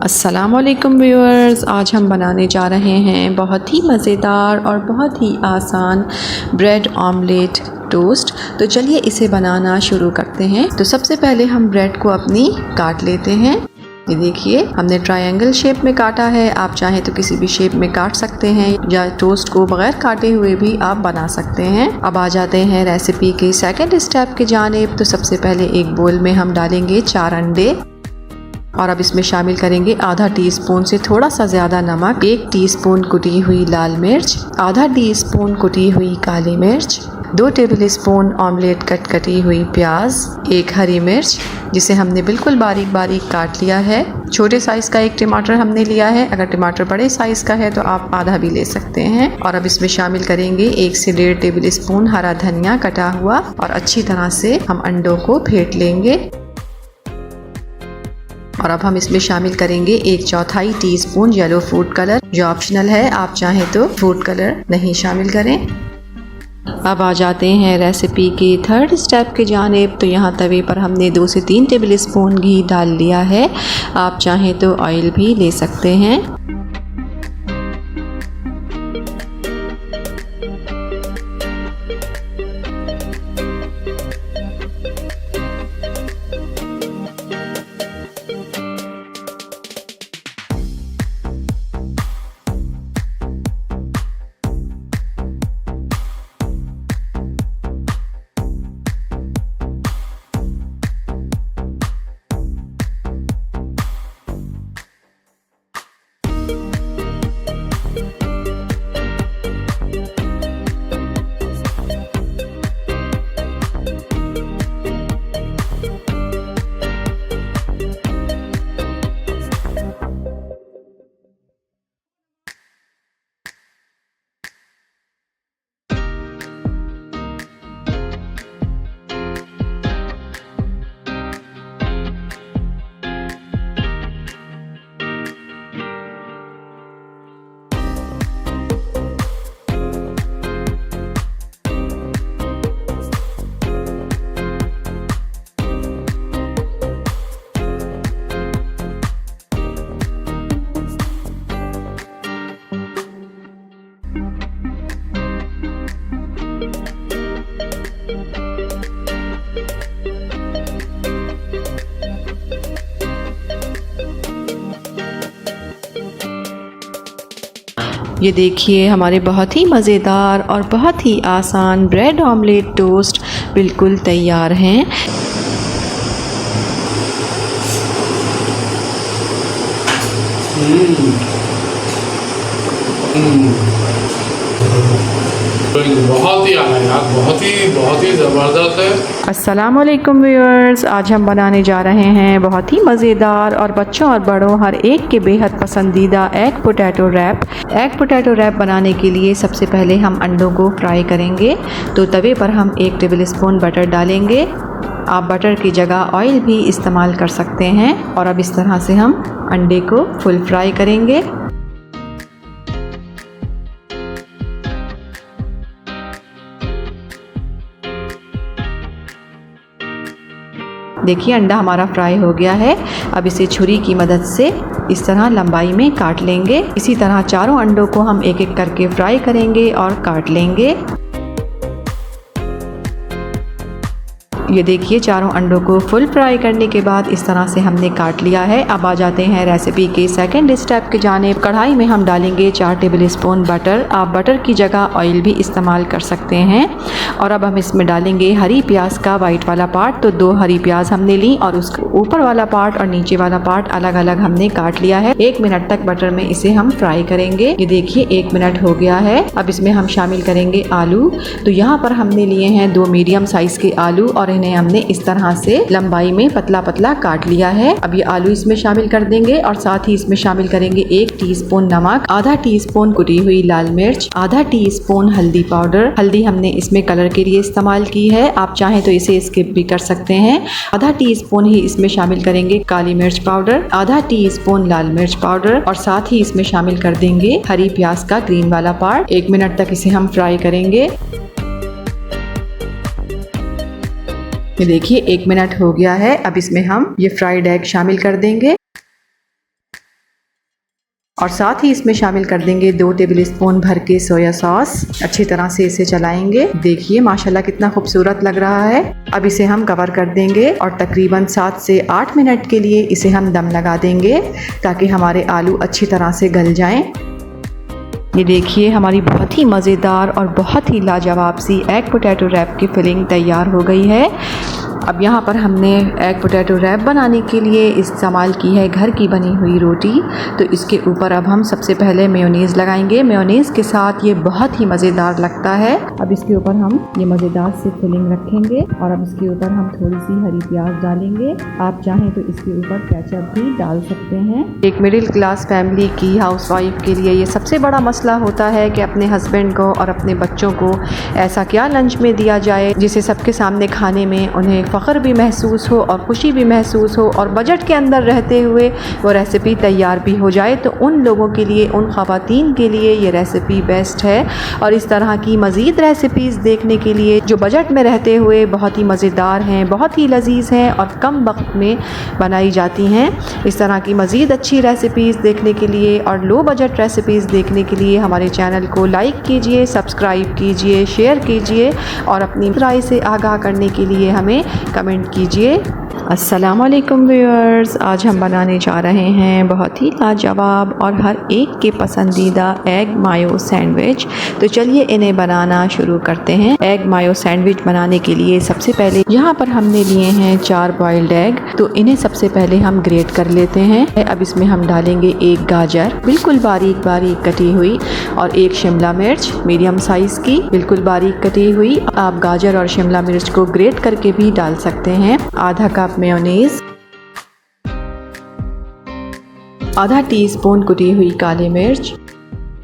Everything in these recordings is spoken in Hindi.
अस्सलामुअलैकुम व्यूअर्स, आज हम बनाने जा रहे हैं बहुत ही मज़ेदार और बहुत ही आसान ब्रेड ऑमलेट टोस्ट। तो चलिए इसे बनाना शुरू करते हैं। तो सबसे पहले हम ब्रेड को अपनी काट लेते हैं। ये देखिए हमने ट्रायंगल शेप में काटा है, आप चाहें तो किसी भी शेप में काट सकते हैं या टोस्ट को बगैर काटे हुए भी आप बना सकते हैं। अब आ जाते हैं रेसिपी के सेकंड स्टेप की जानिब। तो सबसे पहले एक बोल में हम डालेंगे 4 अंडे और अब इसमें शामिल करेंगे आधा टीस्पून से थोड़ा सा ज़्यादा नमक, 1 टीस्पून कुटी हुई लाल मिर्च, आधा टीस्पून कुटी हुई काली मिर्च, 2 टेबल स्पून ऑमलेट कटी हुई प्याज, 1 हरी मिर्च जिसे हमने बिल्कुल बारीक बारीक काट लिया है। छोटे साइज़ का 1 टमाटर हमने लिया है, अगर टमाटर बड़े साइज़ का है तो आप आधा भी ले सकते हैं। और अब इसमें शामिल करेंगे 1 से 1.5 टेबल स्पून हरा धनिया कटा हुआ और अच्छी तरह से हम अंडों को फेंट लेंगे। और अब हम इसमें शामिल करेंगे 1/4 टीस्पून येलो फूड कलर, जो ऑप्शनल है, आप चाहें तो फूड कलर नहीं शामिल करें। अब आ जाते हैं रेसिपी के थर्ड स्टेप की जानिब। तो यहाँ तवे पर हमने 2 से 3 टेबल स्पून घी डाल लिया है, आप चाहें तो ऑयल भी ले सकते हैं। ये देखिए हमारे बहुत ही मज़ेदार और बहुत ही आसान ब्रेड ऑमलेट टोस्ट बिल्कुल तैयार हैं। बहुत ही आना यार, बहुत ही ज़बरदस्त है। अस्सलाम वालेकुम व्यूअर्स, आज हम बनाने जा रहे हैं बहुत ही मज़ेदार और बच्चों और बड़ों हर एक के बेहद पसंदीदा egg potato wrap. Egg potato wrap बनाने के लिए सबसे पहले हम अंडों को फ्राई करेंगे। तो तवे पर हम 1 टेबल स्पून बटर डालेंगे, आप बटर की जगह ऑयल भी इस्तेमाल कर सकते हैं। और अब इस तरह से हम अंडे को फुल फ्राई करेंगे। देखिए अंडा हमारा फ्राई हो गया है। अब इसे छुरी की मदद से इस तरह लंबाई में काट लेंगे। इसी तरह चारों अंडों को हम एक एक करके फ्राई करेंगे और काट लेंगे। ये देखिए चारों अंडों को फुल फ्राई करने के बाद इस तरह से हमने काट लिया है। अब आ जाते हैं रेसिपी के सेकंड स्टेप की जानिब। कढ़ाई में हम डालेंगे 4 टेबल स्पून बटर, आप बटर की जगह ऑयल भी इस्तेमाल कर सकते हैं। और अब हम इसमें डालेंगे हरी प्याज का वाइट वाला पार्ट। तो 2 हरी प्याज हमने ली और उसके ऊपर वाला पार्ट और नीचे वाला पार्ट अलग अलग हमने काट लिया है। 1 मिनट तक बटर में इसे हम फ्राई करेंगे। ये देखिए 1 मिनट हो गया है। अब इसमें हम शामिल करेंगे आलू। तो यहाँ पर हमने लिए हैं 2 मीडियम साइज के आलू और इन्हें हमने इस तरह से लंबाई में पतला पतला काट लिया है। अब ये आलू इसमें शामिल कर देंगे और साथ ही इसमें शामिल करेंगे 1 टीस्पून नमक, आधा टीस्पून कुटी हुई लाल मिर्च, आधा टीस्पून हल्दी पाउडर। हल्दी हमने इसमें कलर के लिए इस्तेमाल की है, आप चाहें तो इसे स्किप भी कर सकते हैं। आधा टीस्पून ही इसमें शामिल करेंगे काली मिर्च पाउडर, आधा टीस्पून लाल मिर्च पाउडर और साथ ही इसमें शामिल कर देंगे हरी प्याज का ग्रीन वाला पार्ट। 1 मिनट तक इसे हम फ्राई करेंगे। ये देखिए 1 मिनट हो गया है। अब इसमें हम ये फ्राइड एग शामिल कर देंगे। और साथ ही इसमें शामिल कर देंगे 2 टेबल स्पून भर के सोया सॉस। अच्छी तरह से इसे चलाएंगे। देखिए माशाल्लाह कितना खूबसूरत लग रहा है। अब इसे हम कवर कर देंगे और तकरीबन 7 से 8 मिनट के लिए इसे हम दम लगा देंगे ताकि हमारे आलू अच्छी तरह से गल जाएं। ये देखिए हमारी बहुत ही मज़ेदार और बहुत ही लाजवाब सी एग पोटैटो रैप की फिलिंग तैयार हो गई है। अब यहाँ पर हमने एग पोटैटो रैप बनाने के लिए इस्तेमाल की है घर की बनी हुई रोटी। तो इसके ऊपर अब हम सबसे पहले मेयोनीज़ लगाएंगे। मेयोनीज़ के साथ ये बहुत ही मज़ेदार लगता है। अब इसके ऊपर हम ये मज़ेदार से फिलिंग रखेंगे और अब इसके ऊपर हम थोड़ी सी हरी प्याज डालेंगे। आप चाहें तो इसके ऊपर केचप भी डाल सकते हैं। एक मिडिल क्लास फैमिली की हाउसवाइफ के लिए ये सबसे बड़ा मसला होता है कि अपने हस्बैंड को और अपने बच्चों को ऐसा क्या लंच में दिया जाए जिसे सबके सामने खाने में उन्हें फ़ख्र भी महसूस हो और खुशी भी महसूस हो और बजट के अंदर रहते हुए वो रेसिपी तैयार भी हो जाए। तो उन लोगों के लिए, उन ख़वातीन के लिए ये रेसिपी बेस्ट है। और इस तरह की मज़ीद रेसिपीज़ देखने के लिए जो बजट में रहते हुए बहुत ही मज़ेदार हैं, बहुत ही लजीज़ हैं और कम वक्त में बनाई जाती हैं, इस तरह की मज़ीद अच्छी रेसिपीज़ देखने के लिए और लो बजट रेसिपीज़ देखने के लिए हमारे चैनल को लाइक कीजिए, सब्सक्राइब कीजिए, शेयर कीजिए और अपनी राय से आगाह करने के लिए हमें कमेंट कीजिए। अस्सलाम वालेकुम व्यूअर्स, आज हम बनाने जा रहे हैं बहुत ही लाजवाब और हर एक के पसंदीदा एग मायो सैंडविच। तो चलिए इन्हें बनाना शुरू करते हैं। एग मायो सैंडविच बनाने के लिए सबसे पहले यहाँ पर हमने लिए हैं 4 बॉइल्ड एग। तो इन्हें सबसे पहले हम ग्रेट कर लेते हैं। अब इसमें हम डालेंगे 1 गाजर बिल्कुल बारीक बारीक कटी हुई और 1 शिमला मिर्च मीडियम साइज़ की बिल्कुल बारीक कटी हुई। आप गाजर और शिमला मिर्च को ग्रेट करके भी डाल सकते हैं। आधा कप मेयोनीज, आधा टीस्पून कुटी हुई काली मिर्च,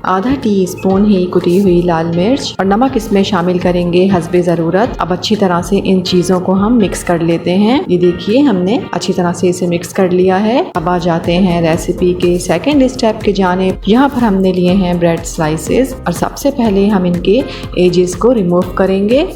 आधा टीस्पून ही कुटी हुई लाल मिर्च और नमक इसमें शामिल करेंगे हस्बे ज़रूरत। अब अच्छी तरह से इन चीज़ों को हम मिक्स कर लेते हैं। ये देखिए हमने अच्छी तरह से इसे मिक्स कर लिया है। अब आ जाते हैं रेसिपी के सेकंड स्टेप के जानिब। यहाँ पर हमने लिए हैं ब्रेड स्लाइसेस और सबसे पहले हम इनके एजेस को रिमूव करेंगे।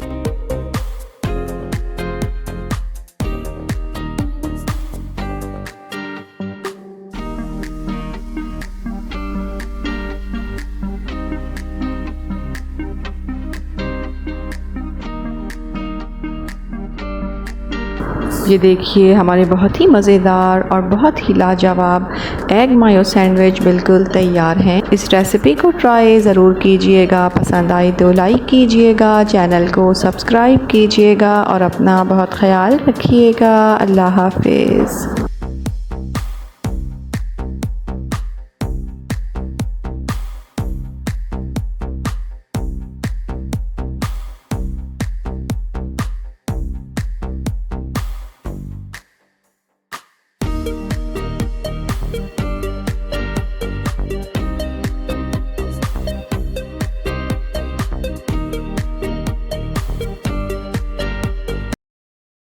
ये देखिए हमारे बहुत ही मज़ेदार और बहुत ही लाजवाब एग मायो सैंडविच बिल्कुल तैयार हैं। इस रेसिपी को ट्राई ज़रूर कीजिएगा। पसंद आई तो लाइक कीजिएगा, चैनल को सब्सक्राइब कीजिएगा और अपना बहुत ख्याल रखिएगा। अल्लाह हाफिज़।